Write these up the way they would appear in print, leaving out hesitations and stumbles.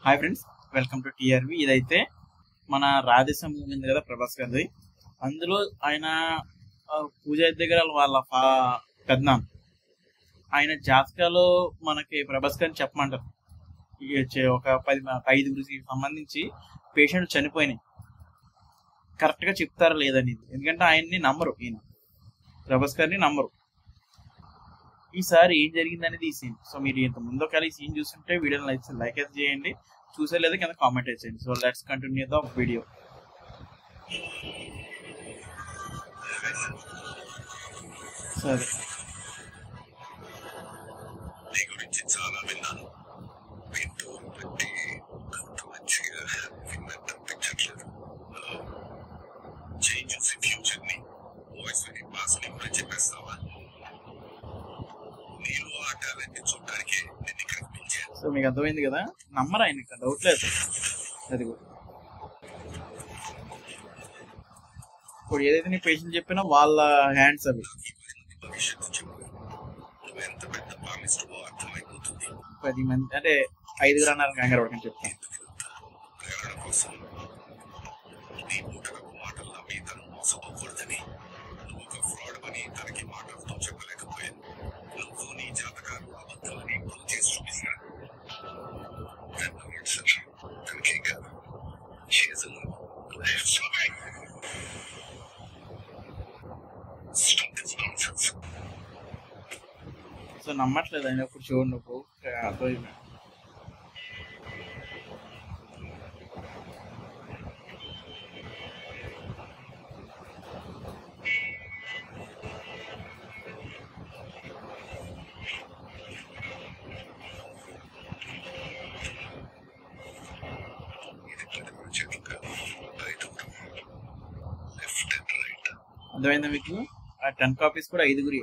Hi friends, welcome to TRV. ఇదైతే మన Radhe Shyam movie ఉంది కదా, ప్రభాస్ గారిది. అందులో ఆయన పూజ దగ్గర వాళ్ళ పెద్దనాన్న ఆయన జాతకాలు మనకి ప్రభాస్ గారిని చెప్పమంటారు. ఒక 5 సంబంధించి పేషెంట్ చనిపోయినాయి, కరెక్ట్ గా చెప్తారా లేదని. ఎందుకంటే ఆయన్ని నమ్మరు, ఈయన ప్రభాస్ గారిని నమ్మరు. ఈసారి ఏం జరిగింది అనేది ఈ సీన్. సో మీరు ఇంత ముందు ఒకవేళ ఈ సీన్ చూస్తుంటే వీడియోని లైక్ అయితే చేయండి, చూసే లేదా కింద కామెంట్ అయితే చేయండి. So let's continue the video. సరే, నీ గురించి చాలా విన్నాను. వింటూ పెట్టి అంత మంచిగా విన్నట్టు అనిపించట్లేదు. చేంజ్ చూసి ఫ్యూచర్ ని వాయిస్ విని పాస్ ని కూడా చెప్పేస్తావా? నీలో ఆ టాలెంట్ చూడడానికి నేను ఇక్కడికి పిలిచాను. సో మీకు అర్థమైంది కదా, నమ్మరు ఆయన, ఇక్కడ డౌట్ లేదు. అది కూడా ఇప్పుడు ఏదైతే నీ పేషెంట్ చెప్పినా వాళ్ళ హ్యాండ్స్ అవి భవిష్యత్తు చెప్పు. నువ్వు ఎంత పెద్ద పామిస్టువో అర్థమైపోతుంది. 10 మంది అంటే 5 అన్నారు కంగారు పడకని చెప్తాను. ప్రయాణం కోసం నీ మూటలకు మాటలు నమ్మి తను మోసపోకూడదని నువ్వు ఒక ఫ్రాడ్ అని తనకి మాటలతో చెప్పలేకపోయాను. నువ్వు నీ జాతకాలు అబద్ధాలని ప్రూవ్ చేసి చూపిస్తాను. తనకేం కాదు. సో నమ్మట్లేదు ఆయన. ఇప్పుడు చూడు, నువ్వు అర్థమైంది. అర్థమైందా మీకు? ఆ 10 కాపీస్ కూడా 5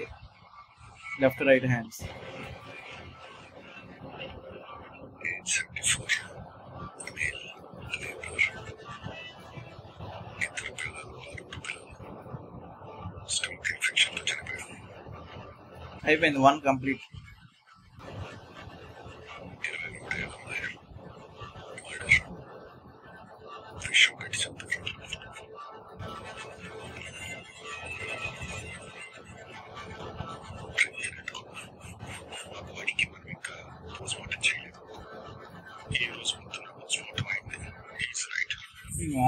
లెఫ్ట్ రైట్ హ్యాండ్స్. అయిపోయింది, 1 కంప్లీట్.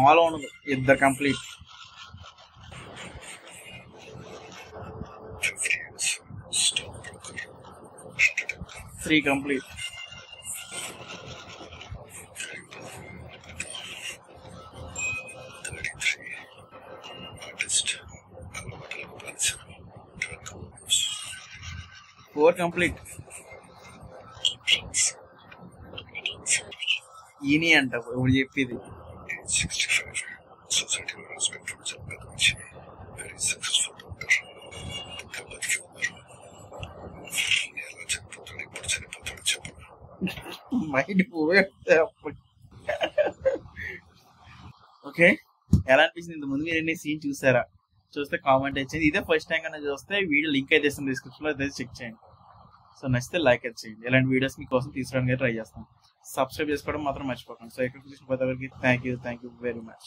మాలో ఉండదు, 2 కంప్లీట్. 3 కంప్లీట్. 4 కంప్లీట్. ఈని అంట ఇప్పుడు చెప్పేది. 65 సొసైటీలో రెస్పెక్ట్ చెప్పే గురించి వెరీ సక్సెస్ఫుల్ డాక్టర్. ఎలా చనిపోతాడు, ఇప్పుడు చనిపోతాడు చెప్పు. మైండ్ ఓకే, ఎలా అనిపించింది? ఇంత ముందు మీరు ఎన్ని సీన్ చూసారా? చూస్తే కామెంట్ ఇచ్చేయండి. ఇదే ఫస్ట్ టైం కన్నా చూస్తే వీడియో లింక్ అయితే ఇస్తాను డిస్క్రిప్షన్ లో, అయితే చెక్ చేయండి. సో నచ్చితే లైక్ అయితే చేయండి. ఇలాంటి వీడియోస్ మీకోసం తీసుకోవడానికి ట్రై చేస్తాను. సబ్స్క్రైబ్ చేసుకోవడం మాత్రం మర్చిపోకండి. సో ఇక్కడ చూసిన ప్రతి ఒక్కరికి థ్యాంక్ యూ వెరీ మచ్.